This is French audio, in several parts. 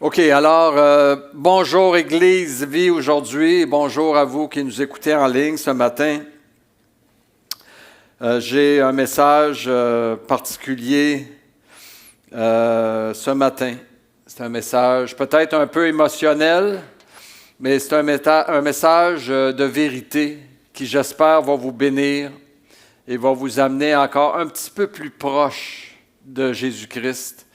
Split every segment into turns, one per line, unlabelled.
OK, alors, bonjour Église Vie aujourd'hui, et bonjour à vous qui nous écoutez en ligne ce matin. J'ai un message particulier ce matin. C'est un message peut-être un peu émotionnel, mais c'est un message de vérité qui, j'espère, va vous bénir et va vous amener encore un petit peu plus proche de Jésus-Christ,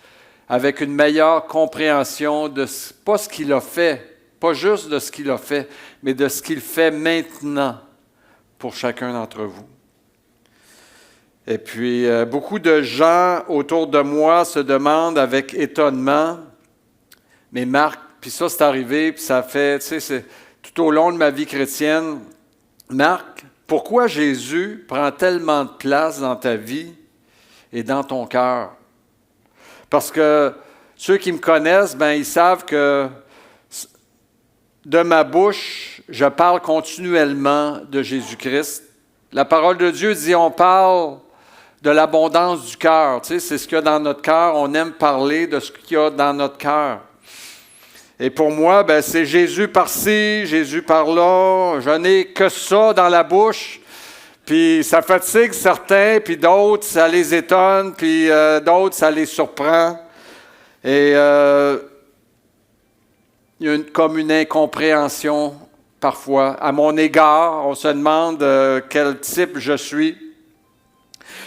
avec une meilleure compréhension de pas ce qu'il a fait, pas juste de ce qu'il a fait, mais de ce qu'il fait maintenant pour chacun d'entre vous. Et puis, beaucoup de gens autour de moi se demandent avec étonnement, mais Marc, puis ça c'est arrivé, puis ça fait, tu sais, c'est tout au long de ma vie chrétienne, Marc, pourquoi Jésus prend tellement de place dans ta vie et dans ton cœur? Parce que ceux qui me connaissent, ils savent que de ma bouche, je parle continuellement de Jésus-Christ. La parole de Dieu dit, on parle de l'abondance du cœur. Tu sais, c'est ce qu'il y a dans notre cœur. On aime parler de ce qu'il y a dans notre cœur. Et pour moi, c'est Jésus par-ci, Jésus par-là. Je n'ai que ça dans la bouche. Puis ça fatigue certains, puis d'autres, ça les étonne, puis d'autres, ça les surprend. Et il y a comme une incompréhension parfois à mon égard. On se demande quel type je suis.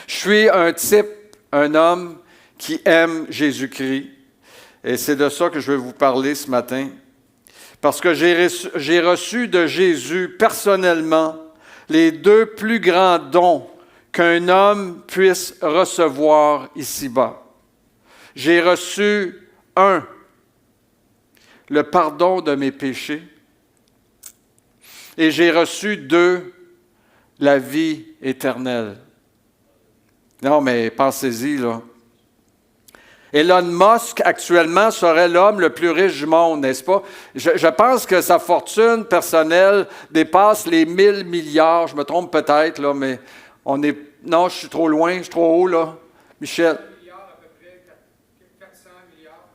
Je suis un type, un homme qui aime Jésus-Christ. Et c'est de ça que je vais vous parler ce matin. Parce que j'ai reçu de Jésus personnellement les deux plus grands dons qu'un homme puisse recevoir ici-bas. J'ai reçu le pardon de mes péchés, et j'ai reçu 2, la vie éternelle. Non, mais pensez-y, là. Elon Musk, actuellement, serait l'homme le plus riche du monde, n'est-ce pas? Je pense que sa fortune personnelle dépasse les 1000 milliards. Je me trompe peut-être, là, mais on est... Non, je suis trop loin, je suis trop haut, là. Michel?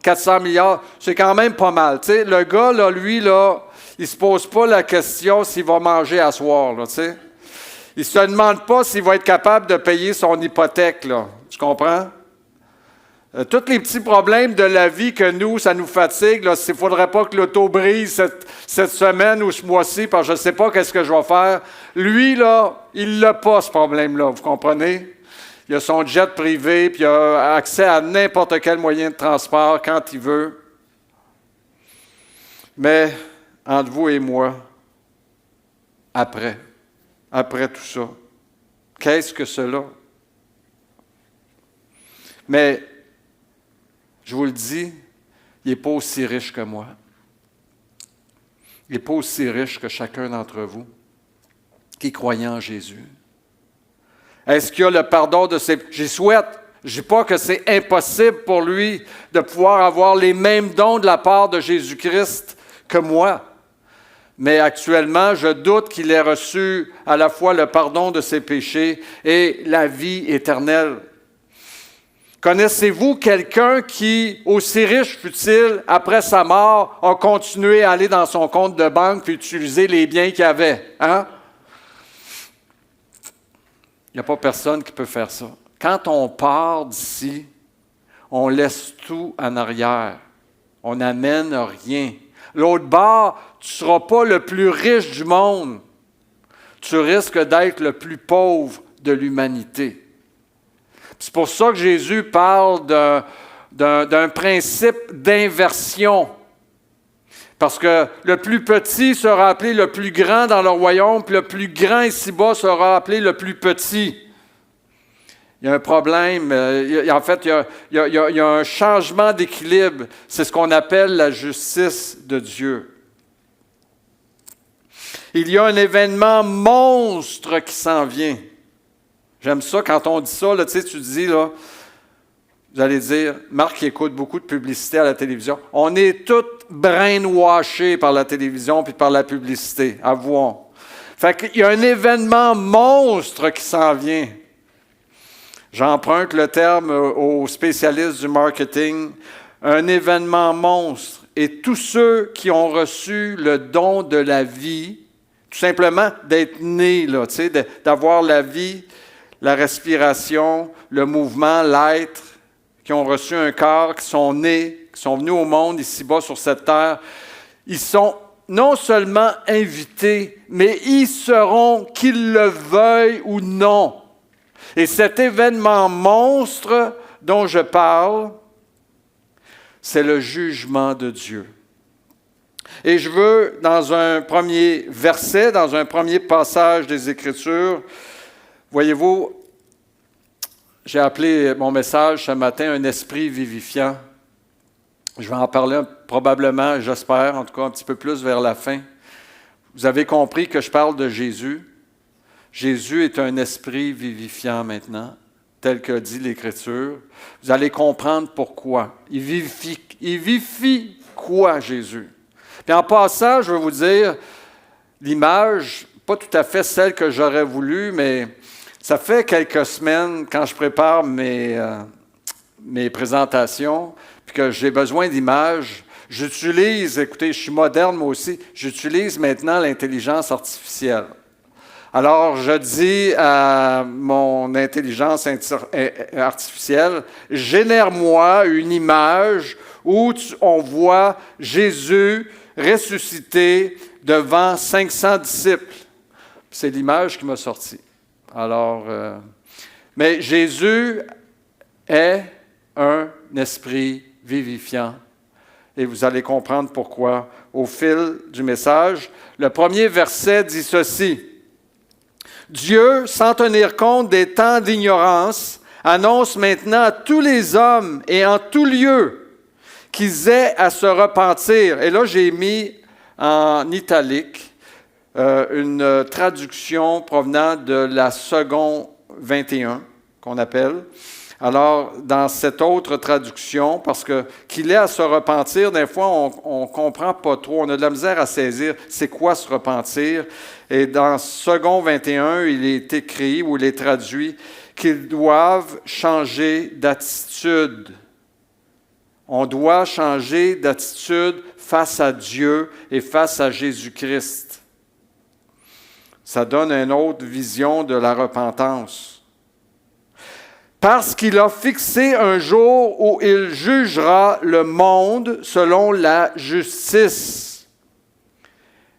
400 milliards, c'est quand même pas mal. Tu sais, le gars, là, lui, là, il ne se pose pas la question s'il va manger à soir, là, tu sais. Il ne se demande pas s'il va être capable de payer son hypothèque, là. Tu comprends? Tous les petits problèmes de la vie que nous, ça nous fatigue, là, il ne faudrait pas que l'auto brise cette semaine ou ce mois-ci, parce que je ne sais pas qu'est-ce que je vais faire. Lui, là, il n'a pas, ce problème-là, vous comprenez? Il a son jet privé, puis il a accès à n'importe quel moyen de transport quand il veut. Mais, entre vous et moi, après tout ça, qu'est-ce que cela? Mais, je vous le dis, il n'est pas aussi riche que moi. Il n'est pas aussi riche que chacun d'entre vous qui croyez en Jésus. Est-ce qu'il y a le pardon de ses... J'y souhaite. Je ne dis pas que c'est impossible pour lui de pouvoir avoir les mêmes dons de la part de Jésus-Christ que moi. Mais actuellement, je doute qu'il ait reçu à la fois le pardon de ses péchés et la vie éternelle. Connaissez-vous quelqu'un qui, aussi riche fut-il, après sa mort, a continué à aller dans son compte de banque et utiliser les biens qu'il avait? Hein? Il n'y a pas personne qui peut faire ça. Quand on part d'ici, on laisse tout en arrière. On n'amène rien. L'autre bord, tu ne seras pas le plus riche du monde. Tu risques d'être le plus pauvre de l'humanité. C'est pour ça que Jésus parle d'un principe d'inversion. Parce que le plus petit sera appelé le plus grand dans le royaume, puis le plus grand ici-bas sera appelé le plus petit. Il y a un problème. En fait, il y a un changement d'équilibre. C'est ce qu'on appelle la justice de Dieu. Il y a un événement monstre qui s'en vient. J'aime ça quand on dit ça, là, tu sais, tu dis, là, vous allez dire, Marc qui écoute beaucoup de publicité à la télévision, on est tous brainwashés par la télévision puis par la publicité, avouons. Fait qu'il y a un événement monstre qui s'en vient. J'emprunte le terme aux spécialistes du marketing, un événement monstre. et tous ceux qui ont reçu le don de la vie, tout simplement d'être nés, là, tu sais, d'avoir la vie, la respiration, le mouvement, l'être, qui ont reçu un corps, qui sont nés, qui sont venus au monde ici-bas sur cette terre, ils sont non seulement invités, mais ils seront, qu'ils le veuillent ou non. Et cet événement monstre dont je parle, c'est le jugement de Dieu. Et je veux, dans un premier verset, dans un premier passage des Écritures, voyez-vous, j'ai appelé mon message ce matin « Un esprit vivifiant ». Je vais en parler probablement, j'espère, en tout cas un petit peu plus vers la fin. Vous avez compris que je parle de Jésus. Jésus est un esprit vivifiant maintenant, tel que dit l'Écriture. Vous allez comprendre pourquoi. Il vivifie quoi, Jésus? Puis en passant, je vais vous dire, l'image, pas tout à fait celle que j'aurais voulu, mais ça fait quelques semaines, quand je prépare mes présentations, puis que j'ai besoin d'images, j'utilise, écoutez, je suis moderne moi aussi, j'utilise maintenant l'intelligence artificielle. Alors, je dis à mon intelligence artificielle, génère-moi une image où on voit Jésus ressuscité devant 500 disciples. C'est l'image qui m'a sorti. Alors, mais Jésus est un esprit vivifiant. Et vous allez comprendre pourquoi au fil du message. Le premier verset dit ceci. Dieu, sans tenir compte des temps d'ignorance, annonce maintenant à tous les hommes et en tout lieu qu'ils aient à se repentir. Et là, j'ai mis en italique une traduction provenant de la seconde 21, qu'on appelle. Alors, dans cette autre traduction, parce que qu'il est à se repentir, des fois, on ne comprend pas trop, on a de la misère à saisir c'est quoi se repentir. Et dans second 21, il est écrit, ou il est traduit, qu'ils doivent changer d'attitude. On doit changer d'attitude face à Dieu et face à Jésus-Christ. Ça donne une autre vision de la repentance. Parce qu'il a fixé un jour où il jugera le monde selon la justice.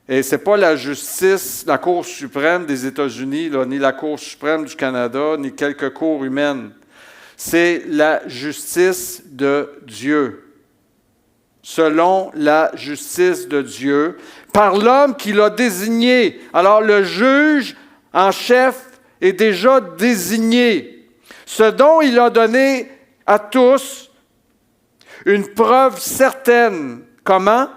Et ce n'est pas la justice, la Cour suprême des États-Unis, là, ni la Cour suprême du Canada, ni quelques cours humaines. C'est la justice de Dieu. Selon la justice de Dieu, par l'homme qu'il a désigné. Alors le juge en chef est déjà désigné. Ce dont il a donné à tous une preuve certaine. Comment?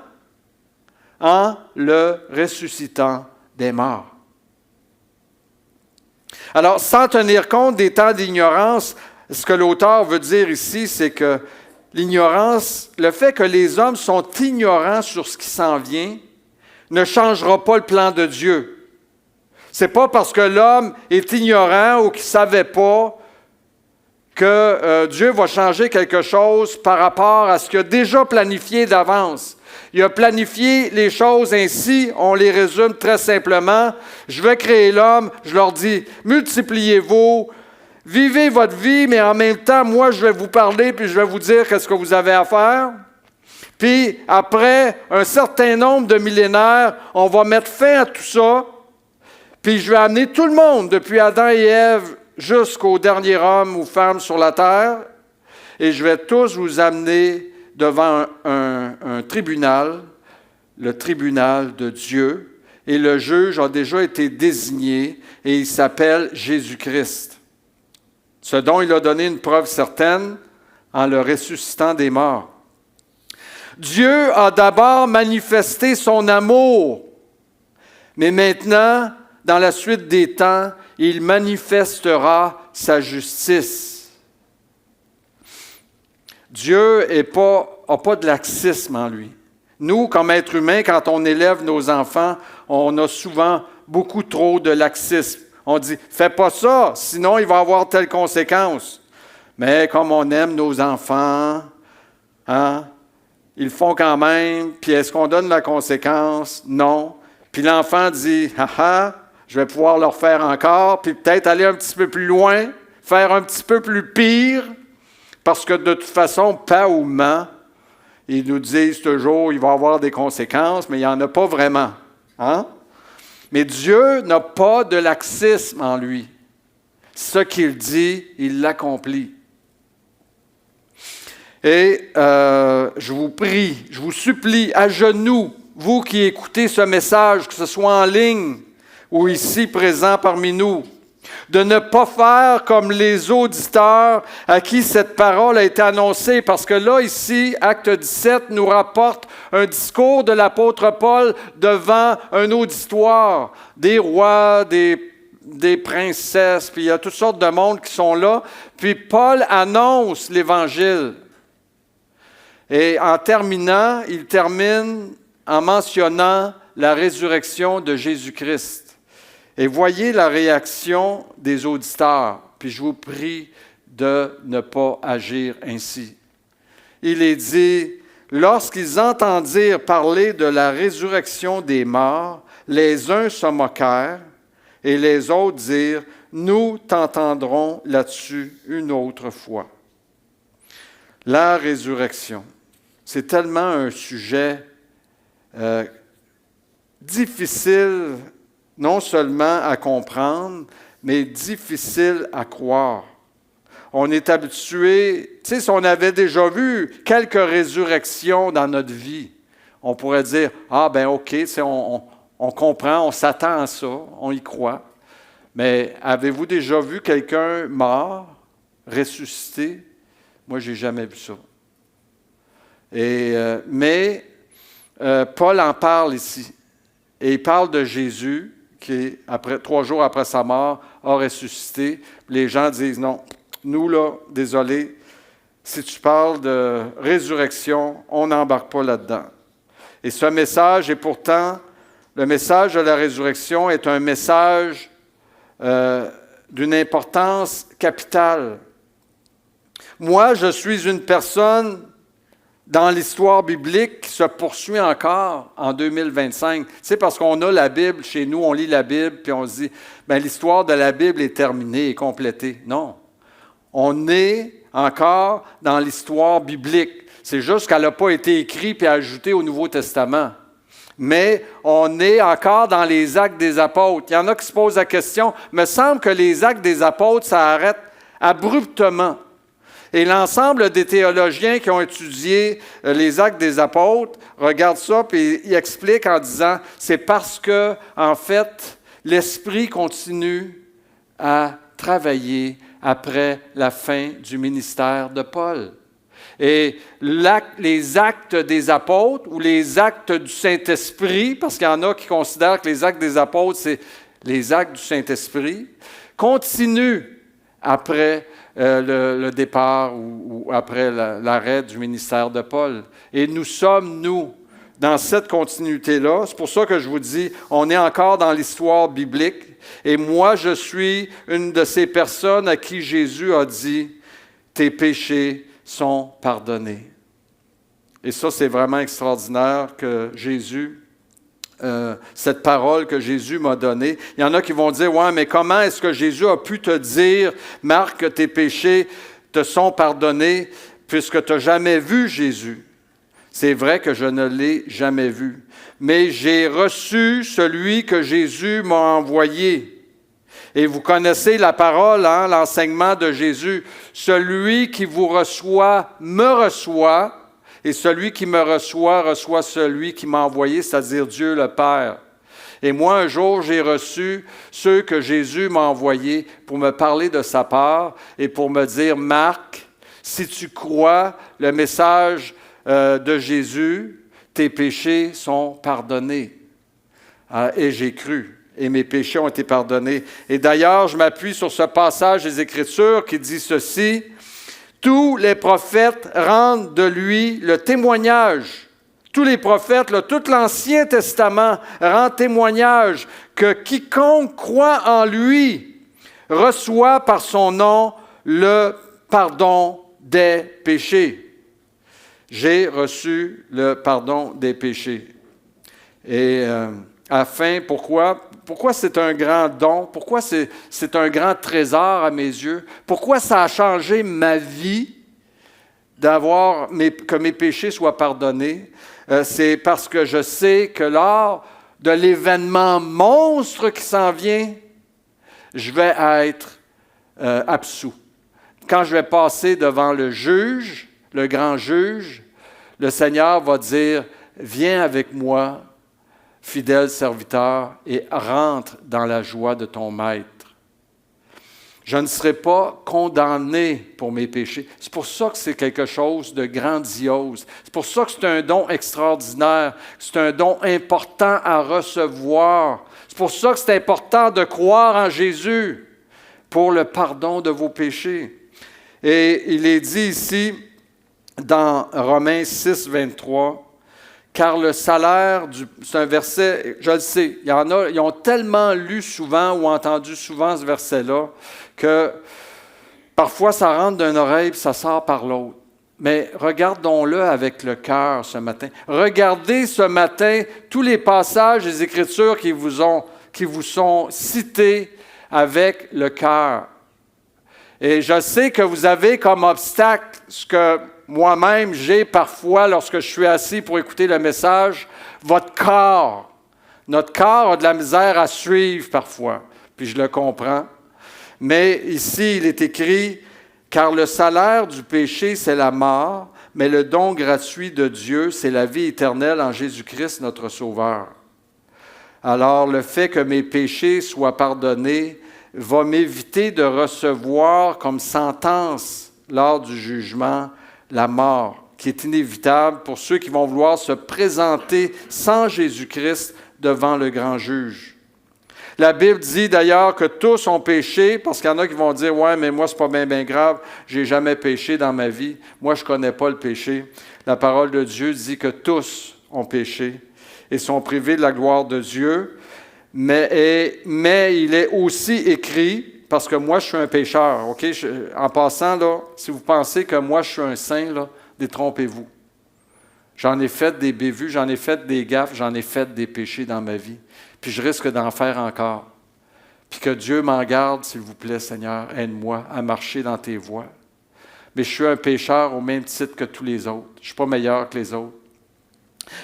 En le ressuscitant des morts. Alors, sans tenir compte des temps d'ignorance, ce que l'auteur veut dire ici, c'est que l'ignorance, le fait que les hommes sont ignorants sur ce qui s'en vient, ne changera pas le plan de Dieu. Ce n'est pas parce que l'homme est ignorant ou qu'il ne savait pas que Dieu va changer quelque chose par rapport à ce qu'il a déjà planifié d'avance. Il a planifié les choses ainsi, on les résume très simplement. Je vais créer l'homme, je leur dis, multipliez-vous, vivez votre vie, mais en même temps, moi, je vais vous parler, puis je vais vous dire qu'est-ce que vous avez à faire. Puis, après un certain nombre de millénaires, on va mettre fin à tout ça, puis je vais amener tout le monde, depuis Adam et Ève, jusqu'au dernier homme ou femme sur la terre, et je vais tous vous amener devant un tribunal, le tribunal de Dieu, et le juge a déjà été désigné, et il s'appelle Jésus-Christ. Ce dont il a donné une preuve certaine en le ressuscitant des morts. Dieu a d'abord manifesté son amour, mais maintenant, dans la suite des temps, il manifestera sa justice. Dieu n'a pas de laxisme en lui. Nous, comme êtres humains, quand on élève nos enfants, on a souvent beaucoup trop de laxisme. On dit, fais pas ça, sinon il va avoir telle conséquence. Mais comme on aime nos enfants, Ils le font quand même, puis est-ce qu'on donne la conséquence? Non. Puis l'enfant dit, « Ah, je vais pouvoir le refaire encore, puis peut-être aller un petit peu plus loin, faire un petit peu plus pire, parce que de toute façon, pas ou ment, ils nous disent toujours il va y avoir des conséquences, mais il n'y en a pas vraiment. Hein? Mais Dieu n'a pas de laxisme en lui. Ce qu'il dit, il l'accomplit. Et je vous prie, je vous supplie, à genoux, vous qui écoutez ce message, que ce soit en ligne ou ici présent parmi nous, de ne pas faire comme les auditeurs à qui cette parole a été annoncée, parce que là, ici, Acte 17 nous rapporte un discours de l'apôtre Paul devant un auditoire, des rois, des princesses, puis il y a toutes sortes de monde qui sont là, puis Paul annonce l'Évangile. Et en terminant, il termine en mentionnant la résurrection de Jésus-Christ. Et voyez la réaction des auditeurs, puis je vous prie de ne pas agir ainsi. Il est dit, lorsqu'ils entendirent parler de la résurrection des morts, les uns se moquèrent et les autres dirent, nous t'entendrons là-dessus une autre fois. La résurrection, c'est tellement un sujet difficile non seulement à comprendre, mais difficile à croire. On est habitué, tu sais, si on avait déjà vu quelques résurrections dans notre vie, on pourrait dire, ah ben ok, on comprend, on s'attend à ça, on y croit. Mais avez-vous déjà vu quelqu'un mort, ressuscité? Moi, je n'ai jamais vu ça. Mais Paul en parle ici. Et il parle de Jésus qui, 3 jours après sa mort, a ressuscité. Les gens disent, non, nous là, désolé, si tu parles de résurrection, on n'embarque pas là-dedans. Et ce message, et pourtant, le message de la résurrection est un message d'une importance capitale. Moi, je suis une personne dans l'histoire biblique qui se poursuit encore en 2025. C'est parce qu'on a la Bible chez nous, on lit la Bible, puis on se dit, bien, l'histoire de la Bible est terminée, est complétée. Non. On est encore dans l'histoire biblique. C'est juste qu'elle n'a pas été écrite et ajoutée au Nouveau Testament. Mais on est encore dans les Actes des Apôtres. Il y en a qui se posent la question, il me semble que les Actes des Apôtres, ça arrête abruptement. Et l'ensemble des théologiens qui ont étudié les Actes des Apôtres regardent ça et ils expliquent en disant c'est parce que, en fait, l'Esprit continue à travailler après la fin du ministère de Paul. Et les actes des apôtres ou les actes du Saint-Esprit, parce qu'il y en a qui considèrent que les actes des apôtres, c'est les actes du Saint-Esprit, continuent après le départ ou après l'arrêt du ministère de Paul. Et nous sommes, nous, dans cette continuité-là. C'est pour ça que je vous dis, on est encore dans l'histoire biblique. Et moi, je suis une de ces personnes à qui Jésus a dit, « Tes péchés sont pardonnés. » Et ça, c'est vraiment extraordinaire que Jésus, cette parole que Jésus m'a donnée. Il y en a qui vont dire, « Ouais, mais comment est-ce que Jésus a pu te dire, Marc, que tes péchés te sont pardonnés, puisque tu n'as jamais vu Jésus? » C'est vrai que je ne l'ai jamais vu. Mais j'ai reçu celui que Jésus m'a envoyé. Et vous connaissez la parole, hein, l'enseignement de Jésus. Celui qui vous reçoit, me reçoit. Et celui qui me reçoit, reçoit celui qui m'a envoyé, c'est-à-dire Dieu le Père. Et moi, un jour, j'ai reçu ceux que Jésus m'a envoyés pour me parler de sa part et pour me dire, Marc, si tu crois le message de Jésus, tes péchés sont pardonnés. Et j'ai cru, et mes péchés ont été pardonnés. Et d'ailleurs, je m'appuie sur ce passage des Écritures qui dit ceci, « Tous les prophètes rendent de lui le témoignage. » Tous les prophètes, tout l'Ancien Testament rend témoignage que quiconque croit en lui reçoit par son nom le pardon des péchés. J'ai reçu le pardon des péchés. Et pourquoi? Pourquoi c'est un grand don? Pourquoi c'est un grand trésor à mes yeux? Pourquoi ça a changé ma vie que mes péchés soient pardonnés? C'est parce que je sais que lors de l'événement monstre qui s'en vient, je vais être absous. Quand je vais passer devant le juge, le grand juge, le Seigneur va dire, « Viens avec moi, fidèle serviteur, et rentre dans la joie de ton maître. » Je ne serai pas condamné pour mes péchés. C'est pour ça que c'est quelque chose de grandiose. C'est pour ça que c'est un don extraordinaire. C'est un don important à recevoir. C'est pour ça que c'est important de croire en Jésus pour le pardon de vos péchés. Et il est dit ici, dans Romains 6, 23, « Car le salaire du... » C'est un verset, je le sais, il y en a, ils ont tellement lu souvent ou entendu souvent ce verset-là que parfois ça rentre d'une oreille et ça sort par l'autre. Mais regardons-le avec le cœur ce matin. Regardez ce matin tous les passages des Écritures qui vous sont cités avec le cœur. Et je sais que vous avez comme obstacle ce que moi-même j'ai parfois lorsque je suis assis pour écouter le message, votre corps. Notre corps a de la misère à suivre parfois, puis je le comprends. Mais ici, il est écrit, « Car le salaire du péché, c'est la mort, mais le don gratuit de Dieu, c'est la vie éternelle en Jésus-Christ, notre Sauveur. » Alors, le fait que mes péchés soient pardonnés va m'éviter de recevoir comme sentence lors du jugement la mort, qui est inévitable pour ceux qui vont vouloir se présenter sans Jésus-Christ devant le grand juge. La Bible dit d'ailleurs que tous ont péché, parce qu'il y en a qui vont dire « Ouais, mais moi, c'est pas bien grave, j'ai jamais péché dans ma vie. Moi, je connais pas le péché. » La parole de Dieu dit que tous ont péché et sont privés de la gloire de Dieu. Mais il est aussi écrit, parce que moi, je suis un pécheur, OK? En passant, là, si vous pensez que moi, je suis un saint, là, détrompez-vous. J'en ai fait des bévues, j'en ai fait des gaffes, j'en ai fait des péchés dans ma vie. Puis je risque d'en faire encore. Puis que Dieu m'en garde, s'il vous plaît, Seigneur, aide-moi à marcher dans tes voies. Mais je suis un pécheur au même titre que tous les autres. Je ne suis pas meilleur que les autres.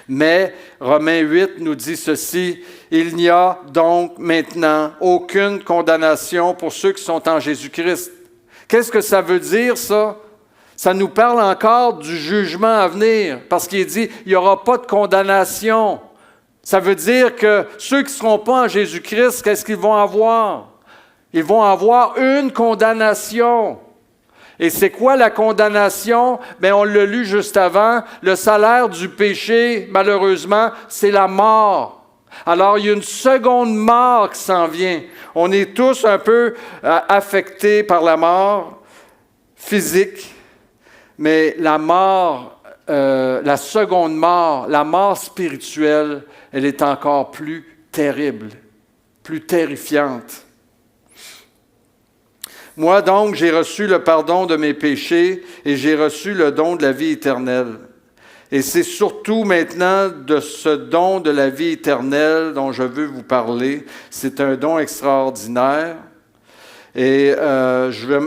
Mais Romains 8 nous dit ceci, « Il n'y a donc maintenant aucune condamnation pour ceux qui sont en Jésus-Christ. » Qu'est-ce que ça veut dire, ça? Ça nous parle encore du jugement à venir, parce qu'il est dit, il n'y aura pas de condamnation. Ça veut dire que ceux qui ne seront pas en Jésus-Christ, qu'est-ce qu'ils vont avoir? Ils vont avoir une condamnation. Et c'est quoi la condamnation? Bien, on l'a lu juste avant. Le salaire du péché, malheureusement, c'est la mort. Alors, il y a une seconde mort qui s'en vient. On est tous un peu affectés par la mort physique, mais la mort, la seconde mort, la mort spirituelle, elle est encore plus terrible, plus terrifiante. Moi donc, j'ai reçu le pardon de mes péchés et j'ai reçu le don de la vie éternelle. Et c'est surtout maintenant de ce don de la vie éternelle dont je veux vous parler. C'est un don extraordinaire. Et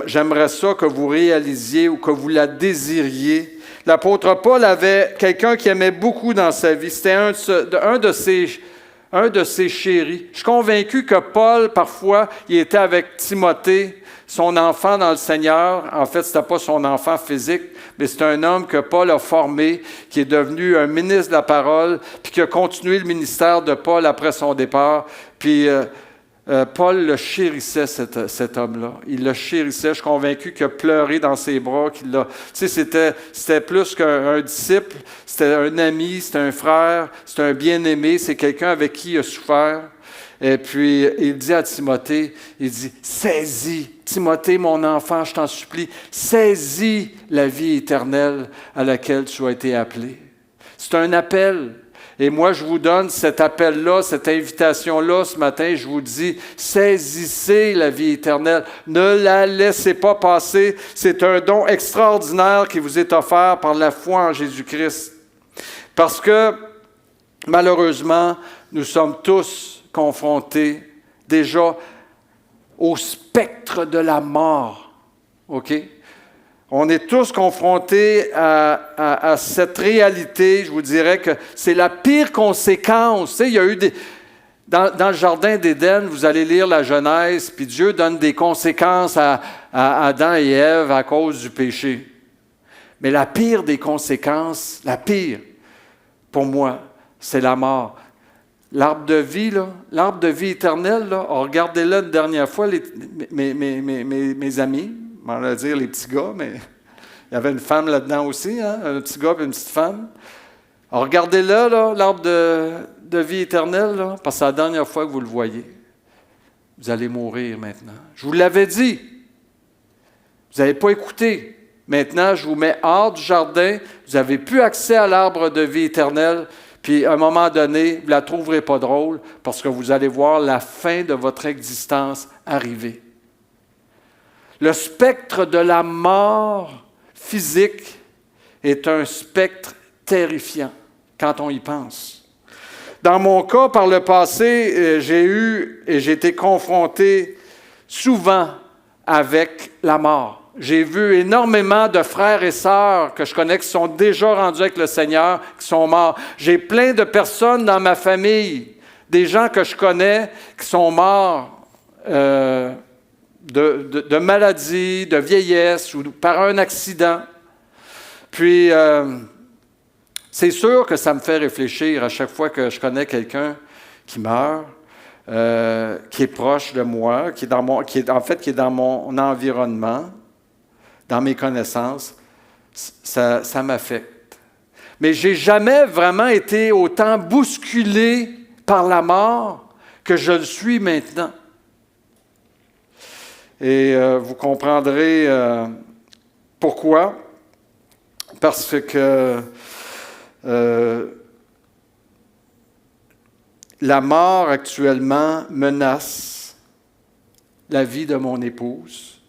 j'aimerais ça que vous réalisiez ou que vous la désiriez. L'apôtre Paul avait quelqu'un qui aimait beaucoup dans sa vie. C'était un de ses chéris. Je suis convaincu que Paul, parfois, il était avec Timothée, son enfant dans le Seigneur. En fait, ce n'était pas son enfant physique, mais c'est un homme que Paul a formé, qui est devenu un ministre de la parole, puis qui a continué le ministère de Paul après son départ. Puis Paul le chérissait, cet homme-là. Il le chérissait. Je suis convaincu qu'il a pleuré dans ses bras. Tu sais, c'était plus qu'un disciple. C'était un ami, c'était un frère, c'était un bien-aimé. C'est quelqu'un avec qui il a souffert. Et puis, il dit à Timothée, il dit, « Saisis, Timothée, mon enfant, je t'en supplie, saisis la vie éternelle à laquelle tu as été appelé. » C'est un appel. Et moi, je vous donne cet appel-là, cette invitation-là ce matin. Je vous dis, saisissez la vie éternelle. Ne la laissez pas passer. C'est un don extraordinaire qui vous est offert par la foi en Jésus-Christ. Parce que, malheureusement, nous sommes tous confrontés déjà au spectre de la mort. OK? On est tous confrontés à cette réalité. Je vous dirais que c'est la pire conséquence. Tu sais, il y a eu dans le jardin d'Éden, vous allez lire la Genèse, puis Dieu donne des conséquences à Adam et Ève à cause du péché. Mais la pire des conséquences, la pire, pour moi, c'est la mort. L'arbre de vie, là, l'arbre de vie éternelle, là, regardez-le une dernière fois, mes amis, on va dire les petits gars, mais il y avait une femme là-dedans aussi, hein, un petit gars et une petite femme. Alors, regardez-le, là, l'arbre de vie éternelle, là, parce que c'est la dernière fois que vous le voyez. Vous allez mourir maintenant. Je vous l'avais dit. Vous n'avez pas écouté. Maintenant, je vous mets hors du jardin. Vous n'avez plus accès à l'arbre de vie éternelle. Puis, à un moment donné, vous ne la trouverez pas drôle parce que vous allez voir la fin de votre existence arriver. Le spectre de la mort physique est un spectre terrifiant quand on y pense. Dans mon cas, par le passé, j'ai été confronté souvent avec la mort. J'ai vu énormément de frères et sœurs que je connais qui sont déjà rendus avec le Seigneur, qui sont morts. J'ai plein de personnes dans ma famille, des gens que je connais qui sont morts de maladie, de vieillesse ou par un accident. Puis, c'est sûr que ça me fait réfléchir à chaque fois que je connais quelqu'un qui meurt, qui est proche de moi, qui est dans mon environnement, dans mes connaissances. Ça m'affecte. Mais je n'ai jamais vraiment été autant bousculé par la mort que je le suis maintenant. Et vous comprendrez pourquoi. Parce que la mort actuellement menace la vie de mon épouse.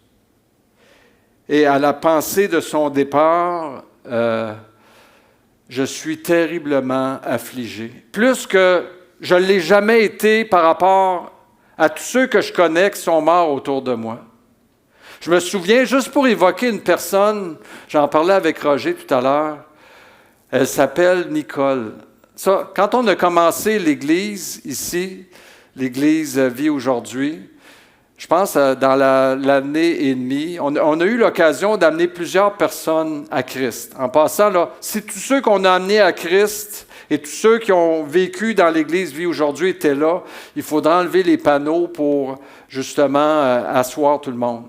Et à la pensée de son départ, je suis terriblement affligé. Plus que je ne l'ai jamais été par rapport à tous ceux que je connais qui sont morts autour de moi. Je me souviens, juste pour évoquer une personne, j'en parlais avec Roger tout à l'heure, elle s'appelle Nicole. Ça, quand on a commencé l'Église ici, l'Église Vie aujourd'hui, je pense dans l'année et demie, on a eu l'occasion d'amener plusieurs personnes à Christ. En passant, là, si tous ceux qu'on a amenés à Christ et tous ceux qui ont vécu dans l'Église Vie aujourd'hui étaient là, il faudra enlever les panneaux pour justement asseoir tout le monde.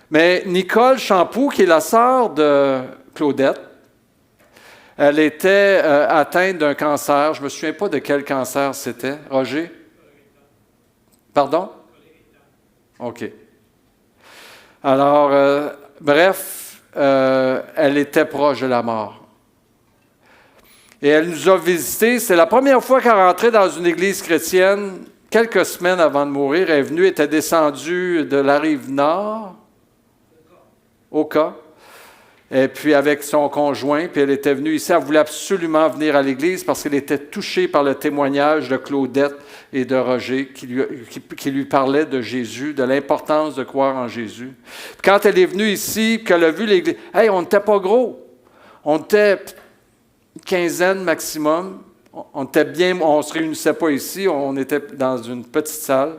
Mais Nicole Champoux, qui est la sœur de Claudette, elle était atteinte d'un cancer. Je ne me souviens pas de quel cancer c'était. Roger? Pardon? OK. Alors, bref, elle était proche de la mort. Et elle nous a visités. C'est la première fois qu'elle rentrait dans une église chrétienne. Quelques semaines avant de mourir, elle est venue, était descendue de la rive nord, au cas. Et puis avec son conjoint, puis elle était venue ici, elle voulait absolument venir à l'église parce qu'elle était touchée par le témoignage de Claudette et de Roger qui lui parlaient de Jésus, de l'importance de croire en Jésus. Puis quand elle est venue ici, qu'elle a vu l'église, hey, on n'était pas gros, on était une quinzaine maximum, on était bien, on ne se réunissait pas ici, on était dans une petite salle.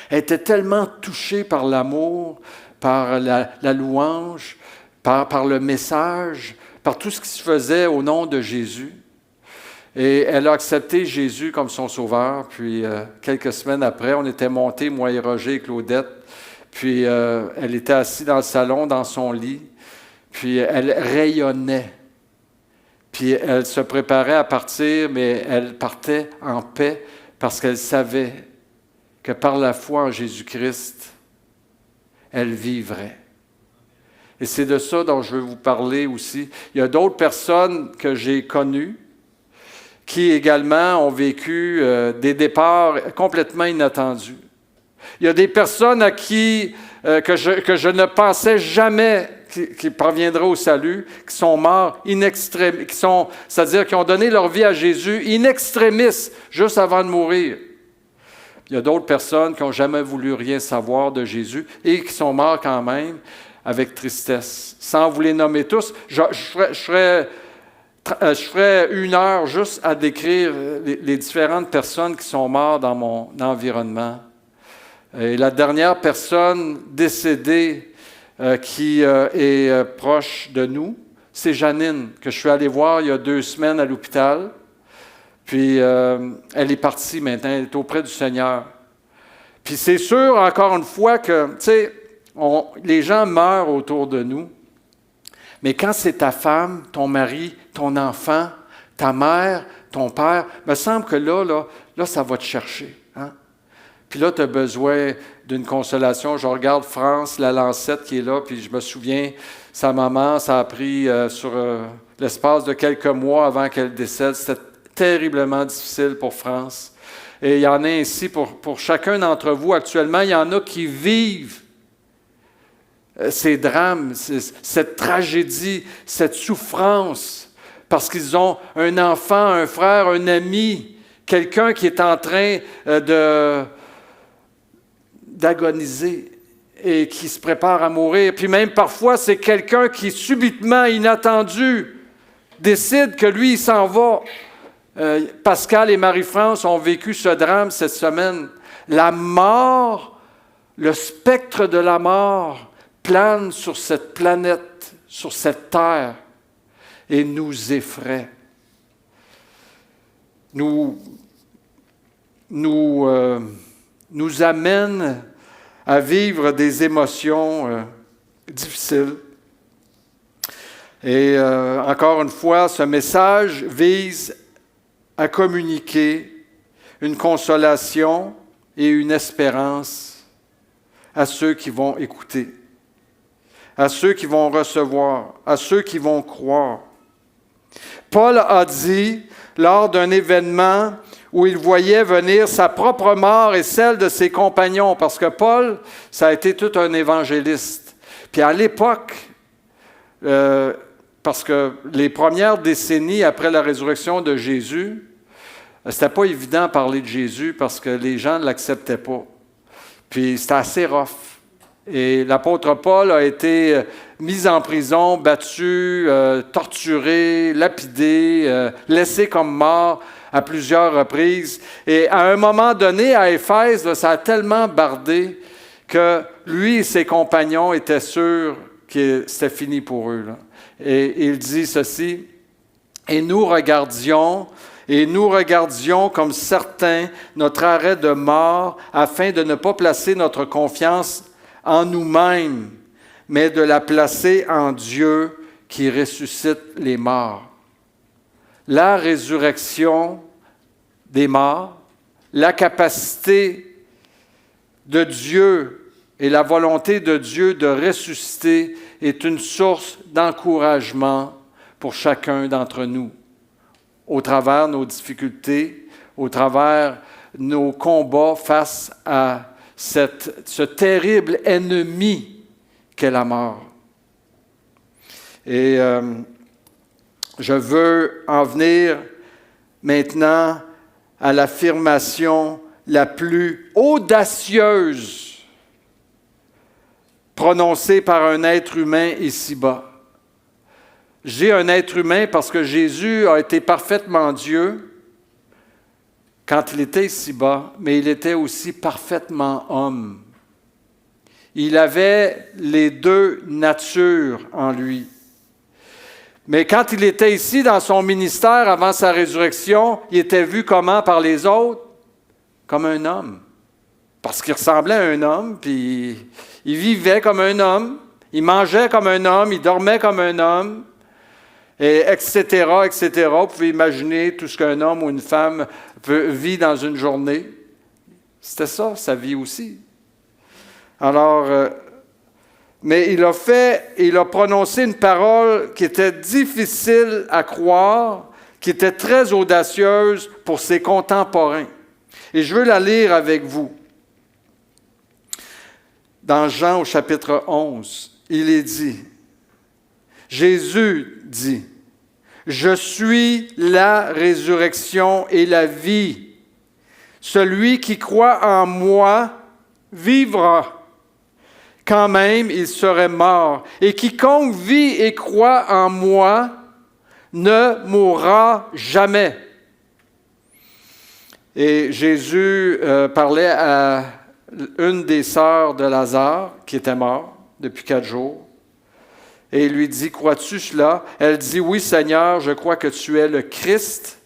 Elle était tellement touchée par l'amour, par la louange, par le message, par tout ce qui se faisait au nom de Jésus. Et elle a accepté Jésus comme son sauveur. Puis, quelques semaines après, on était montés, moi et Roger et Claudette. Puis, elle était assise dans le salon, dans son lit. Puis, elle rayonnait. Puis, elle se préparait à partir, mais elle partait en paix parce qu'elle savait que par la foi en Jésus-Christ, elle vivrait. Et c'est de ça dont je veux vous parler aussi. Il y a d'autres personnes que j'ai connues, qui également ont vécu des départs complètement inattendus. Il y a des personnes à qui que je ne pensais jamais qui parviendraient au salut, qui sont morts c'est-à-dire qui ont donné leur vie à Jésus in extremis, juste avant de mourir. Il y a d'autres personnes qui n'ont jamais voulu rien savoir de Jésus et qui sont morts quand même avec tristesse. Sans vous les nommer tous, je ferais 1 heure juste à décrire les différentes personnes qui sont mortes dans mon environnement. Et la dernière personne décédée qui est proche de nous, c'est Janine, que je suis allé voir il y a 2 semaines à l'hôpital. Puis elle est partie maintenant, elle est auprès du Seigneur. Puis c'est sûr, encore une fois, que, tu sais, les gens meurent autour de nous, mais quand c'est ta femme, ton mari, ton enfant, ta mère, ton père, il me semble que là, ça va te chercher. Hein? Puis là, tu as besoin d'une consolation. Je regarde France, la Lancette qui est là, puis je me souviens, sa maman, ça a pris sur l'espace de quelques mois avant qu'elle décède. C'était terriblement difficile pour France. Et il y en a ainsi pour chacun d'entre vous. Actuellement, il y en a qui vivent ces drames, cette tragédie, cette souffrance, parce qu'ils ont un enfant, un frère, un ami, quelqu'un qui est en train d'agoniser et qui se prépare à mourir. Puis même parfois, c'est quelqu'un qui, subitement, inattendu, décide que lui, il s'en va. Pascal et Marie-France ont vécu ce drame cette semaine. La mort, le spectre de la mort plane sur cette planète, sur cette terre, et nous effraie. Nous amène à vivre des émotions difficiles. Et encore une fois, ce message vise à communiquer une consolation et une espérance à ceux qui vont écouter, à ceux qui vont recevoir, à ceux qui vont croire. Paul a dit, lors d'un événement où il voyait venir sa propre mort et celle de ses compagnons, parce que Paul, ça a été tout un évangéliste. Puis à l'époque, parce que les premières décennies après la résurrection de Jésus, c'était pas évident de parler de Jésus parce que les gens ne l'acceptaient pas. Puis c'était assez rough. Et l'apôtre Paul a été mis en prison, battu, torturé, lapidé, laissé comme mort à plusieurs reprises. Et à un moment donné, à Éphèse, là, ça a tellement bardé que lui et ses compagnons étaient sûrs que c'était fini pour eux. Là. Et il dit ceci, « Et nous regardions comme certains notre arrêt de mort afin de ne pas placer notre confiance en nous-mêmes, mais de la placer en Dieu qui ressuscite les morts. » La résurrection des morts, la capacité de Dieu et la volonté de Dieu de ressusciter est une source d'encouragement pour chacun d'entre nous, au travers de nos difficultés, au travers de nos combats face à ce terrible ennemi qu'est la mort. Et je veux en venir maintenant à l'affirmation la plus audacieuse prononcée par un être humain ici-bas. J'ai un être humain parce que Jésus a été parfaitement Dieu quand il était ici-bas, mais il était aussi parfaitement homme. Il avait les 2 natures en lui. Mais quand il était ici dans son ministère avant sa résurrection, il était vu comment par les autres? Comme un homme. Parce qu'il ressemblait à un homme, puis il vivait comme un homme, il mangeait comme un homme, il dormait comme un homme, et etc., etc. Vous pouvez imaginer tout ce qu'un homme ou une femme vit dans une journée. C'était ça, sa vie aussi. Alors, mais il a prononcé une parole qui était difficile à croire, qui était très audacieuse pour ses contemporains. Et je veux la lire avec vous. Dans Jean au chapitre 11, il est dit, Jésus dit, « Je suis la résurrection et la vie. Celui qui croit en moi vivra, quand même il serait mort. Et quiconque vit et croit en moi ne mourra jamais. » Et Jésus parlait à une des sœurs de Lazare, qui était mort depuis 4 jours. Et il lui dit, « Crois-tu cela? » Elle dit, « Oui, Seigneur, je crois que tu es le Christ,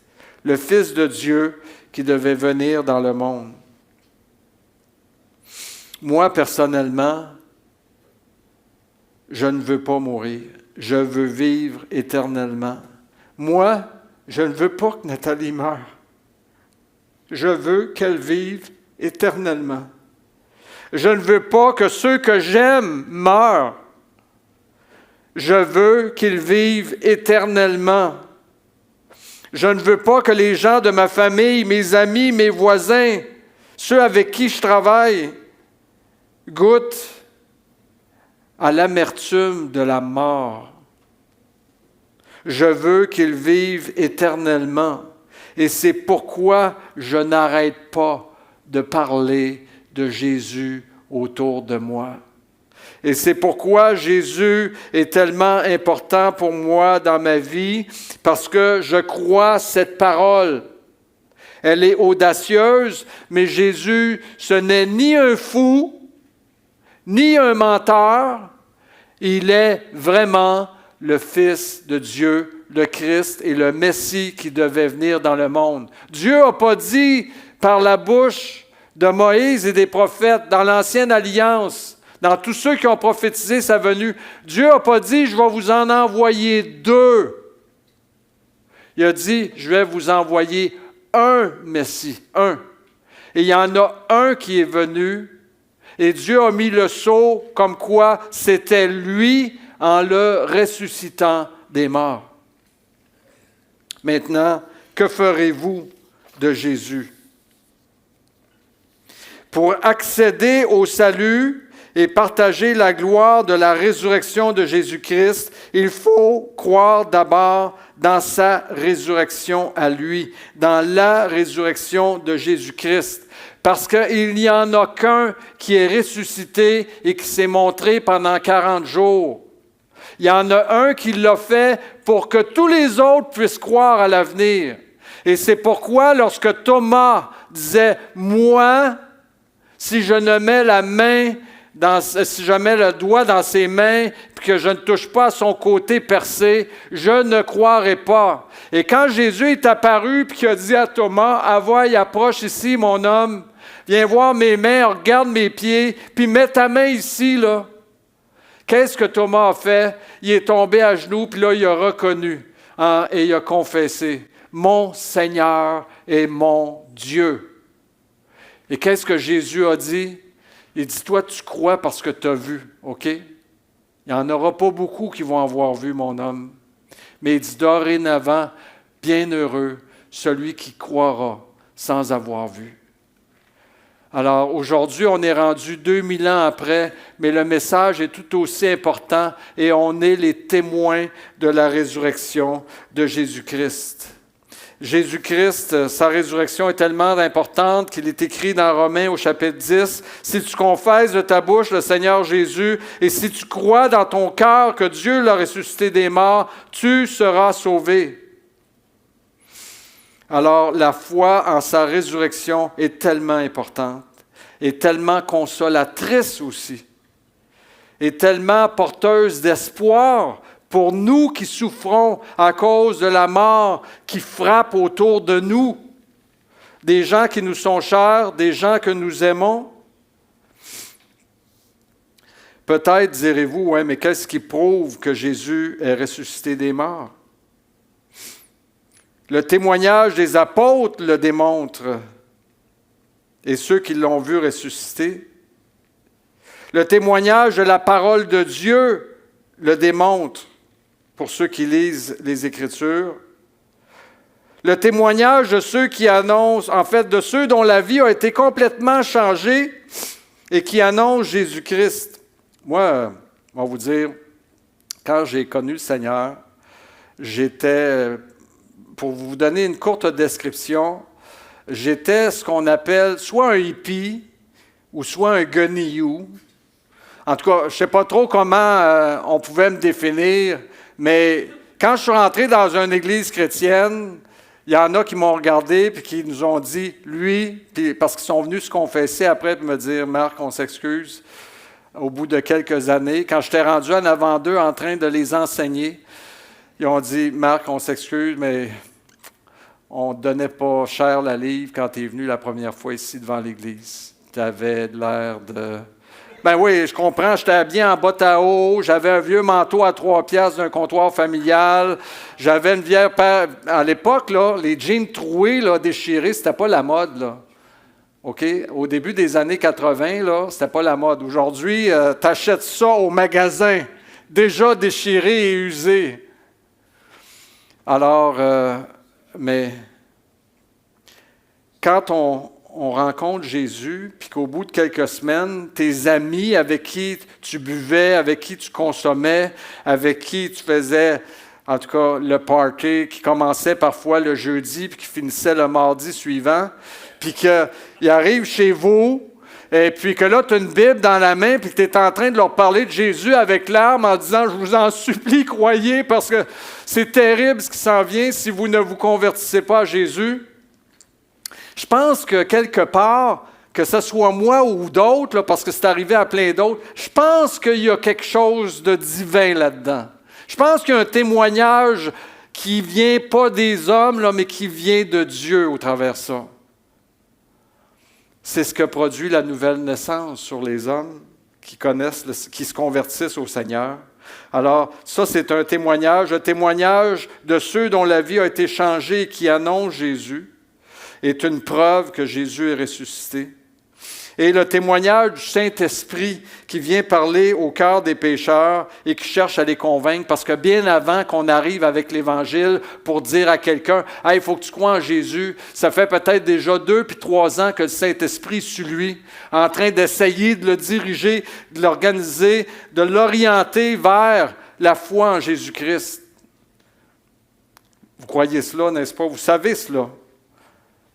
le Fils de Dieu, qui devait venir dans le monde. » Moi, personnellement, je ne veux pas mourir. Je veux vivre éternellement. Moi, je ne veux pas que Nathalie meure. Je veux qu'elle vive éternellement. Je ne veux pas que ceux que j'aime meurent. Je veux qu'ils vivent éternellement. Je ne veux pas que les gens de ma famille, mes amis, mes voisins, ceux avec qui je travaille, goûtent à l'amertume de la mort. Je veux qu'ils vivent éternellement. Et c'est pourquoi je n'arrête pas de parler de Jésus autour de moi. Et c'est pourquoi Jésus est tellement important pour moi dans ma vie, parce que je crois cette parole. Elle est audacieuse, mais Jésus, ce n'est ni un fou, ni un menteur. Il est vraiment le Fils de Dieu, le Christ et le Messie qui devait venir dans le monde. Dieu n'a pas dit par la bouche de Moïse et des prophètes dans l'Ancienne Alliance, dans tous ceux qui ont prophétisé sa venue, Dieu n'a pas dit « je vais vous en envoyer 2 ». Il a dit « je vais vous envoyer un Messie, un ». Et il y en a un qui est venu, et Dieu a mis le sceau comme quoi c'était lui en le ressuscitant des morts. Maintenant, que ferez-vous de Jésus? Pour accéder au salut et partager la gloire de la résurrection de Jésus-Christ, il faut croire d'abord dans sa résurrection à lui, dans la résurrection de Jésus-Christ. Parce qu'il n'y en a qu'un qui est ressuscité et qui s'est montré pendant 40 jours. Il y en a un qui l'a fait pour que tous les autres puissent croire à l'avenir. Et c'est pourquoi lorsque Thomas disait « Moi, si je ne mets la main, si je mets le doigt dans ses mains, puis que je ne touche pas à son côté percé, je ne croirai pas. » Et quand Jésus est apparu, puis qu'il a dit à Thomas, « Avoye, approche ici, mon homme, viens voir mes mains, regarde mes pieds, puis mets ta main ici, là. » Qu'est-ce que Thomas a fait? Il est tombé à genoux, puis là, il a reconnu et il a confessé, « Mon Seigneur et mon Dieu. » Et qu'est-ce que Jésus a dit? Il dit, « Toi, tu crois parce que tu as vu, OK? Il n'y en aura pas beaucoup qui vont avoir vu, mon homme. » Mais il dit, « Dorénavant, bienheureux celui qui croira sans avoir vu. » Alors, aujourd'hui, on est rendu 2000 ans après, mais le message est tout aussi important et on est les témoins de la résurrection de Jésus-Christ. Jésus-Christ, sa résurrection est tellement importante qu'il est écrit dans Romains au chapitre 10, « Si tu confesses de ta bouche le Seigneur Jésus et si tu crois dans ton cœur que Dieu l'a ressuscité des morts, tu seras sauvé. » Alors, la foi en sa résurrection est tellement importante, est tellement consolatrice aussi, est tellement porteuse d'espoir pour nous qui souffrons à cause de la mort qui frappe autour de nous, des gens qui nous sont chers, des gens que nous aimons. Peut-être direz-vous, ouais, mais qu'est-ce qui prouve que Jésus est ressuscité des morts? Le témoignage des apôtres le démontre, et ceux qui l'ont vu ressusciter. Le témoignage de la parole de Dieu le démontre, pour ceux qui lisent les Écritures. le témoignage de ceux qui annoncent, en fait, de ceux dont la vie a été complètement changée et qui annoncent Jésus-Christ. Moi, je vais vous dire, quand j'ai connu le Seigneur, j'étais, pour vous donner une courte description, j'étais ce qu'on appelle soit un hippie ou soit un guenillou. En tout cas, je ne sais pas trop comment on pouvait me définir, mais quand je suis rentré dans une église chrétienne, il y en a qui m'ont regardé et qui nous ont dit, lui, puis parce qu'ils sont venus se confesser après et me dire, Marc, on s'excuse. Au bout de quelques années, quand j'étais rendu en avant d'eux en train de les enseigner, ils ont dit, Marc, on s'excuse, mais on ne donnait pas cher la livre quand tu es venu la première fois ici devant l'église. Tu avais l'air de... Ben oui, je comprends, j'étais habillé en bottes à eau, j'avais un vieux manteau à 3 piastres d'un comptoir familial, j'avais une vieille paire... À l'époque, là, les jeans troués, là, déchirés, c'était pas la mode, là. OK? Au début des années 80, là, c'était pas la mode. Aujourd'hui, tu achètes ça au magasin, déjà déchiré et usé. Alors, mais quand on rencontre Jésus, puis qu'au bout de quelques semaines, tes amis avec qui tu buvais, avec qui tu consommais, avec qui tu faisais, en tout cas, le party, qui commençait parfois le jeudi, puis qui finissait le mardi suivant, puis qu'ils arrivent chez vous, et puis que là, tu as une Bible dans la main, puis que tu es en train de leur parler de Jésus avec larmes en disant « Je vous en supplie, croyez, parce que c'est terrible ce qui s'en vient si vous ne vous convertissez pas à Jésus. » Je pense que quelque part, que ce soit moi ou d'autres, là, parce que c'est arrivé à plein d'autres, je pense qu'il y a quelque chose de divin là-dedans. Je pense qu'il y a un témoignage qui vient pas des hommes, là, mais qui vient de Dieu au travers de ça. C'est ce que produit la nouvelle naissance sur les hommes qui connaissent, qui se convertissent au Seigneur. Alors, ça, c'est un témoignage de ceux dont la vie a été changée et qui annoncent Jésus, est une preuve que Jésus est ressuscité. Et le témoignage du Saint-Esprit qui vient parler au cœur des pécheurs et qui cherche à les convaincre, parce que bien avant qu'on arrive avec l'Évangile pour dire à quelqu'un « Hey, il faut que tu crois en Jésus », ça fait peut-être déjà 2 puis 3 ans que le Saint-Esprit est sur lui, en train d'essayer de le diriger, de l'organiser, de l'orienter vers la foi en Jésus-Christ. Vous croyez cela, n'est-ce pas? Vous savez cela.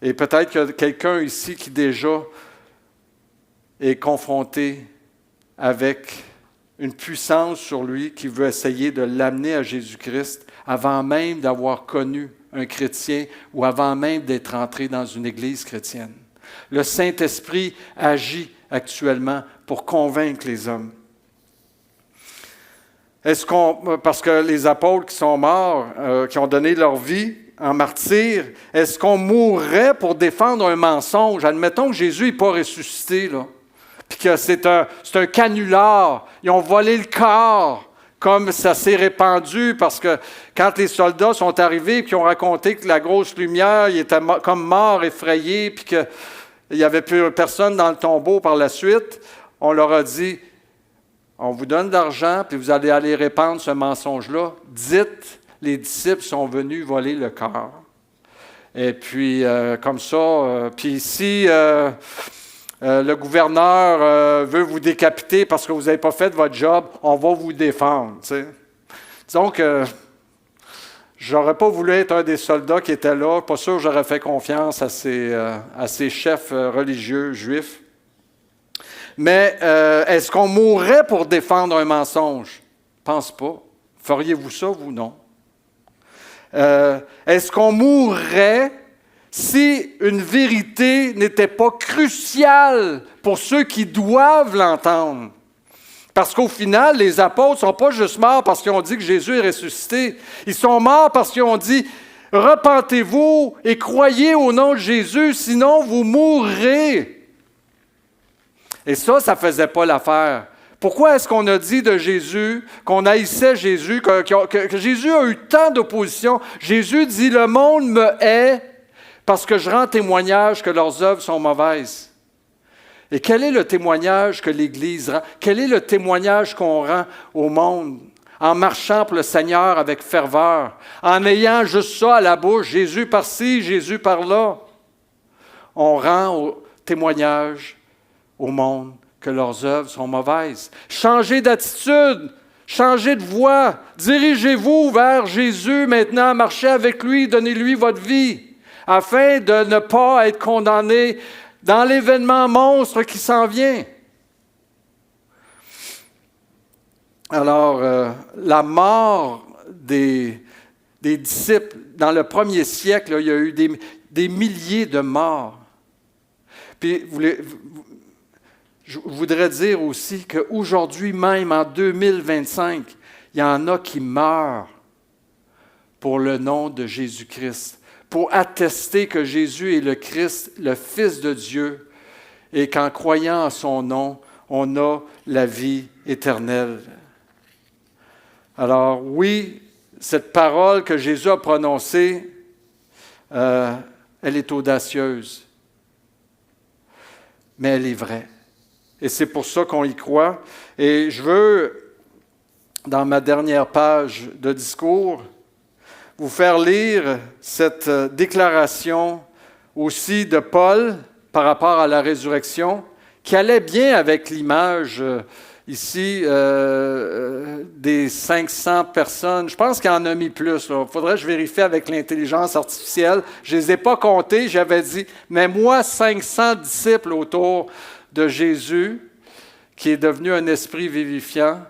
Et peut-être qu'il y a quelqu'un ici qui déjà est confronté avec une puissance sur lui qui veut essayer de l'amener à Jésus-Christ avant même d'avoir connu un chrétien ou avant même d'être entré dans une église chrétienne. Le Saint-Esprit agit actuellement pour convaincre les hommes. Parce que les apôtres qui sont morts, qui ont donné leur vie en martyr, est-ce qu'on mourrait pour défendre un mensonge? Admettons que Jésus n'est pas ressuscité, là. Puis que c'est un canular. Ils ont volé le corps, comme ça s'est répandu, parce que quand les soldats sont arrivés et qu'ils ont raconté que la grosse lumière, il était comme mort, effrayé, puis qu'il n'y avait plus personne dans le tombeau par la suite, on leur a dit, on vous donne de l'argent, puis vous allez aller répandre ce mensonge-là. Dites, les disciples sont venus voler le corps. Et puis, comme ça, puis si... le gouverneur veut vous décapiter parce que vous n'avez pas fait votre job, on va vous défendre. T'sais. Disons que j'aurais pas voulu être un des soldats qui étaient là. Pas sûr que j'aurais fait confiance à ces chefs religieux juifs. Mais est-ce qu'on mourrait pour défendre un mensonge? Pense pas. Feriez-vous ça, vous, non? Est-ce qu'on mourrait si une vérité n'était pas cruciale pour ceux qui doivent l'entendre? Parce qu'au final, les apôtres ne sont pas juste morts parce qu'ils ont dit que Jésus est ressuscité. Ils sont morts parce qu'ils ont dit « Repentez-vous et croyez au nom de Jésus, sinon vous mourrez. » Et ça ne faisait pas l'affaire. Pourquoi est-ce qu'on a dit de Jésus, qu'on haïssait Jésus, que Jésus a eu tant d'opposition? Jésus dit « Le monde me hait parce que je rends témoignage que leurs œuvres sont mauvaises. » Et quel est le témoignage que l'Église rend? Quel est le témoignage qu'on rend au monde en marchant pour le Seigneur avec ferveur, en ayant juste ça à la bouche, Jésus par-ci, Jésus par-là. On rend au témoignage au monde que leurs œuvres sont mauvaises. Changez d'attitude, changez de voie, dirigez-vous vers Jésus maintenant, marchez avec lui, donnez-lui votre vie, afin de ne pas être condamné dans l'événement monstre qui s'en vient. Alors, la mort des disciples, dans le premier siècle, là, il y a eu des milliers de morts. Puis, je voudrais dire aussi qu'aujourd'hui même, en 2025, il y en a qui meurent pour le nom de Jésus-Christ, pour attester que Jésus est le Christ, le Fils de Dieu, et qu'en croyant en son nom, on a la vie éternelle. Alors oui, cette parole que Jésus a prononcée, elle est audacieuse, mais elle est vraie. Et c'est pour ça qu'on y croit. Et je veux, dans ma dernière page de discours, vous faire lire cette déclaration aussi de Paul par rapport à la résurrection, qui allait bien avec l'image ici des 500 personnes. Je pense qu'il en a mis plus. Il faudrait que je vérifie avec l'intelligence artificielle. Je ne les ai pas comptés. J'avais dit, mais moi, 500 disciples autour de Jésus, qui est devenu un esprit vivifiant,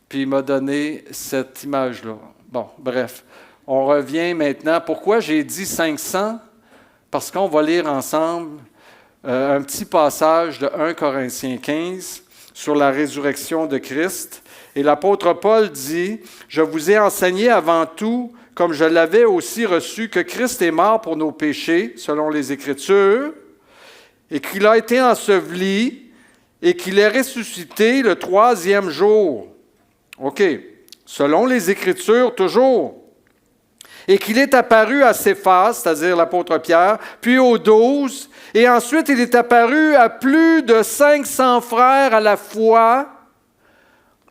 puis il m'a donné cette image-là. Bon, bref. On revient maintenant. Pourquoi j'ai dit 500? Parce qu'on va lire ensemble un petit passage de 1 Corinthiens 15 sur la résurrection de Christ. Et l'apôtre Paul dit, « Je vous ai enseigné avant tout, comme je l'avais aussi reçu, que Christ est mort pour nos péchés, selon les Écritures, et qu'il a été enseveli, et qu'il est ressuscité le 3e jour. » OK. Selon les Écritures, toujours. Et qu'il est apparu à Céphas, c'est-à-dire l'apôtre Pierre, puis aux 12, et ensuite il est apparu à plus de 500 frères à la fois,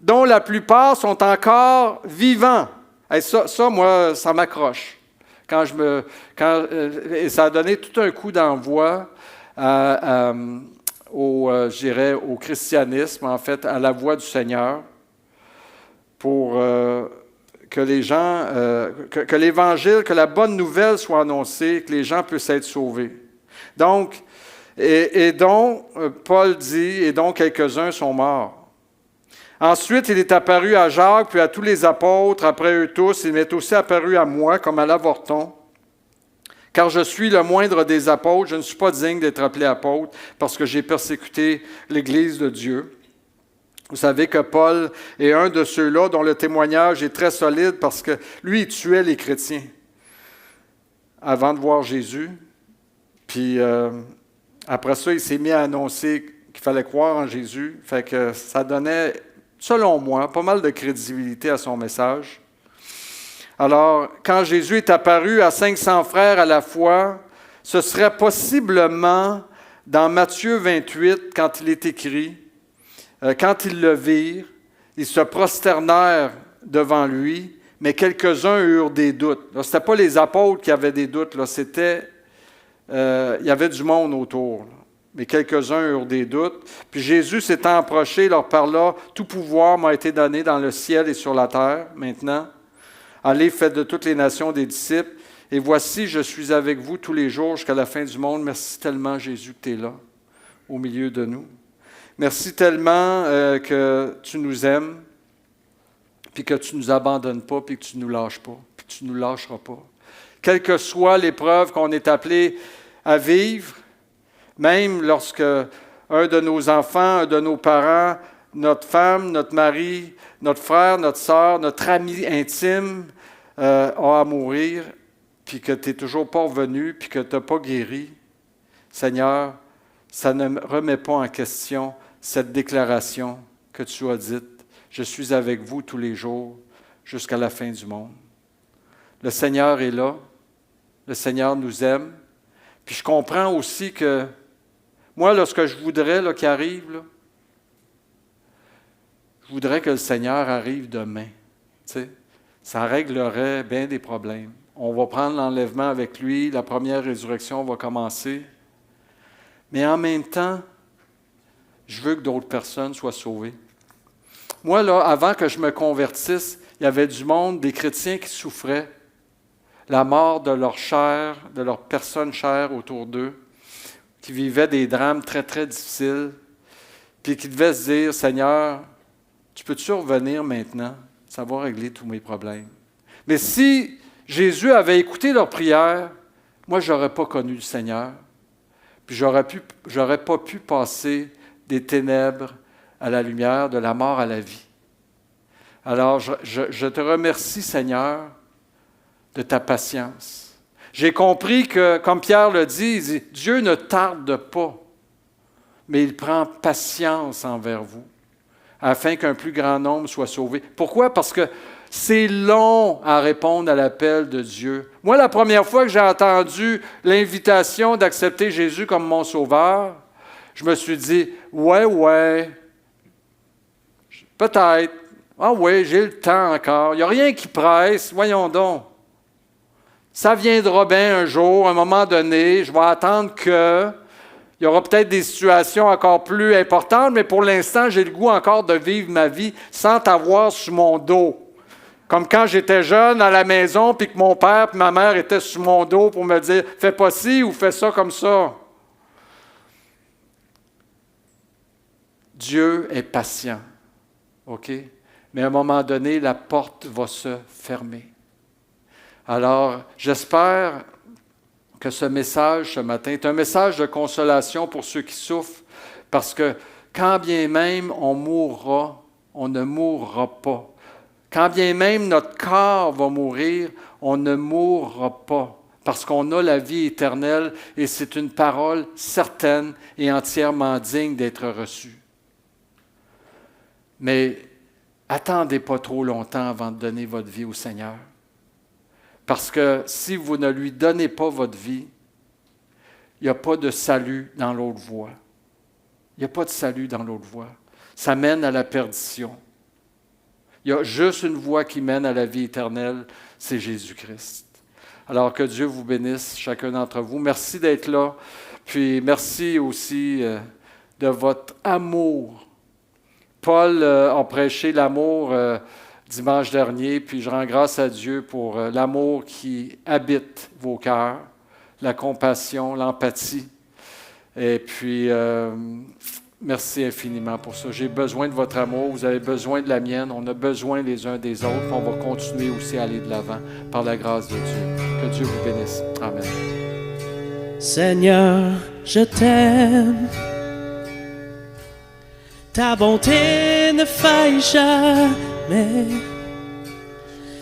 dont la plupart sont encore vivants. Et ça, moi, ça m'accroche. Et ça a donné tout un coup d'envoi au christianisme, en fait, à la voix du Seigneur, pour que les gens, que l'Évangile, que la bonne nouvelle soit annoncée, que les gens puissent être sauvés. Donc, Paul dit, et dont quelques-uns sont morts. Ensuite, il est apparu à Jacques, puis à tous les apôtres, après eux tous, il m'est aussi apparu à moi, comme à l'avorton. Car je suis le moindre des apôtres, je ne suis pas digne d'être appelé apôtre, parce que j'ai persécuté l'Église de Dieu. Vous savez que Paul est un de ceux-là dont le témoignage est très solide, parce que lui, il tuait les chrétiens avant de voir Jésus. Puis après ça, il s'est mis à annoncer qu'il fallait croire en Jésus. Fait que ça donnait, selon moi, pas mal de crédibilité à son message. Alors, quand Jésus est apparu à 500 frères à la fois, ce serait possiblement dans Matthieu 28, quand il est écrit, quand ils le virent, ils se prosternèrent devant lui, mais quelques-uns eurent des doutes. Ce n'était pas les apôtres qui avaient des doutes, là, il y avait du monde autour. Là. Mais quelques-uns eurent des doutes. Puis Jésus s'étant approché, leur parla, « Tout pouvoir m'a été donné dans le ciel et sur la terre, maintenant. Allez, faites de toutes les nations des disciples. Et voici, je suis avec vous tous les jours jusqu'à la fin du monde. » Merci tellement, Jésus, que tu es là, au milieu de nous. Merci tellement que tu nous aimes, puis que tu ne nous abandonnes pas, puis que tu ne nous lâches pas, puis que tu ne nous lâcheras pas. Quelle que soit l'épreuve qu'on est appelé à vivre, même lorsque un de nos enfants, un de nos parents, notre femme, notre mari, notre frère, notre sœur, notre ami intime a à mourir, puis que tu n'es toujours pas revenu, puis que tu n'as pas guéri, Seigneur, ça ne remet pas en question cette déclaration que tu as dite. Je suis avec vous tous les jours jusqu'à la fin du monde. Le Seigneur est là. Le Seigneur nous aime. Puis je comprends aussi que moi, là, ce que je voudrais là, qu'il arrive, là, je voudrais que le Seigneur arrive demain. Tu sais, ça réglerait bien des problèmes. On va prendre l'enlèvement avec lui, la première résurrection va commencer. Mais en même temps, je veux que d'autres personnes soient sauvées. Moi, là, avant que je me convertisse, il y avait du monde, des chrétiens qui souffraient. La mort de leur chair, de leur personne chère autour d'eux, qui vivaient des drames très, très difficiles, puis qui devaient se dire, « Seigneur, tu peux-tu revenir maintenant? Ça va régler tous mes problèmes. » Mais si Jésus avait écouté leur prière, moi, je n'aurais pas connu le Seigneur, puis j'aurais pas pu passer des ténèbres à la lumière, de la mort à la vie. Alors, je te remercie, Seigneur, de ta patience. J'ai compris que, comme Pierre le dit, il dit, Dieu ne tarde pas, mais il prend patience envers vous, afin qu'un plus grand nombre soit sauvé. Pourquoi? Parce que c'est long à répondre à l'appel de Dieu. Moi, la première fois que j'ai entendu l'invitation d'accepter Jésus comme mon sauveur, je me suis dit, ouais, peut-être. Ah oui, j'ai le temps encore. Il n'y a rien qui presse. Voyons donc. Ça viendra bien un jour, à un moment donné. Je vais attendre que... Il y aura peut-être des situations encore plus importantes, mais pour l'instant, j'ai le goût encore de vivre ma vie sans t'avoir sur mon dos. Comme quand j'étais jeune à la maison, puis que mon père et ma mère étaient sur mon dos pour me dire « Fais pas ci ou fais ça comme ça. » Dieu est patient, OK? Mais à un moment donné, la porte va se fermer. Alors, j'espère que ce message ce matin est un message de consolation pour ceux qui souffrent, parce que quand bien même on mourra, on ne mourra pas. Quand bien même notre corps va mourir, on ne mourra pas, parce qu'on a la vie éternelle et c'est une parole certaine et entièrement digne d'être reçue. Mais attendez pas trop longtemps avant de donner votre vie au Seigneur. Parce que si vous ne lui donnez pas votre vie, il n'y a pas de salut dans l'autre voie. Il n'y a pas de salut dans l'autre voie. Ça mène à la perdition. Il y a juste une voie qui mène à la vie éternelle, c'est Jésus-Christ. Alors que Dieu vous bénisse, chacun d'entre vous. Merci d'être là. Puis merci aussi de votre amour. Paul a prêché l'amour dimanche dernier, puis je rends grâce à Dieu pour l'amour qui habite vos cœurs, la compassion, l'empathie. Et puis, merci infiniment pour ça. J'ai besoin de votre amour, vous avez besoin de la mienne, on a besoin les uns des autres, puis on va continuer aussi à aller de l'avant par la grâce de Dieu. Que Dieu vous bénisse. Amen.
Seigneur, je t'aime. Ta bonté ne faille jamais.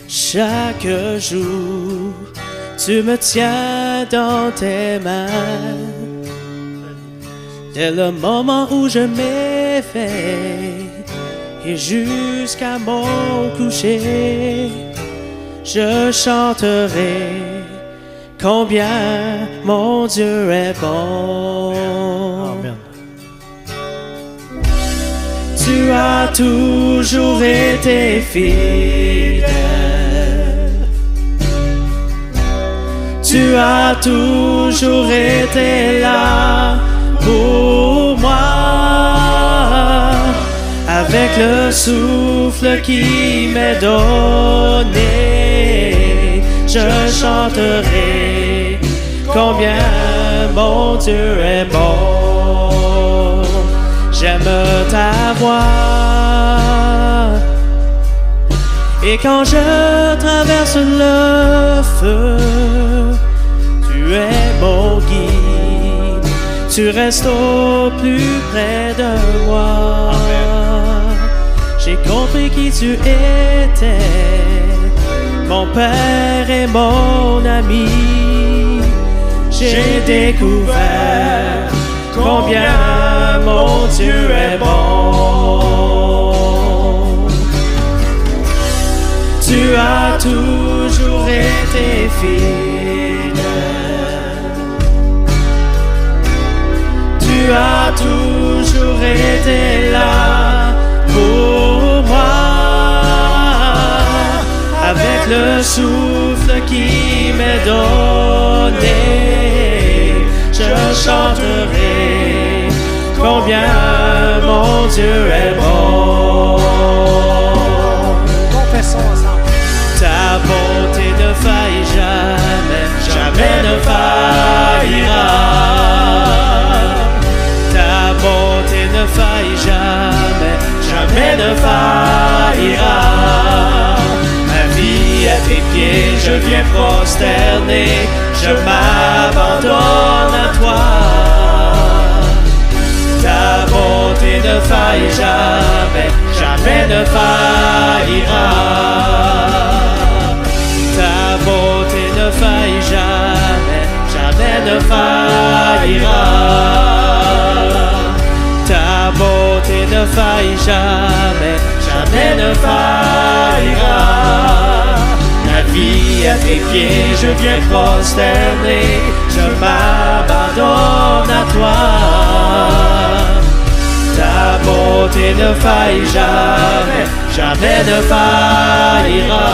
Chaque jour, tu me tiens dans tes mains. Dès le moment où je m'éveille et jusqu'à mon coucher, je chanterai combien mon Dieu est bon. Amen. Tu as toujours été fidèle. Tu as toujours été là pour moi. Avec le souffle qui m'est donné, je chanterai combien mon Dieu est bon. J'aime ta voix. Et quand je traverse le feu, tu es mon guide. Tu restes au plus près de moi. Amen. J'ai compris qui tu étais, mon Père et mon ami. J'ai découvert combien mon Dieu est bon. Tu as toujours été fidèle. Tu as toujours été là pour moi. le souffle qui m'est donné, je chanterai combien mon Dieu est bon.
Confessons ensemble.
Ta bonté ne faillit jamais, jamais ne faillira. Ta bonté ne faillit jamais, jamais ne faillira. Ma vie à tes pieds, je viens prosterner, je m'abandonne à toi. Ta bonté ne faillit jamais, jamais ne faillira. Ta bonté ne faillit jamais, jamais ne faillira. Ta bonté ne faillit jamais, jamais ne faillira. Ma vie à tes pieds, je viens prosterner, je m'abandonne à toi. Ta bonté ne faillit jamais, jamais ne faillira.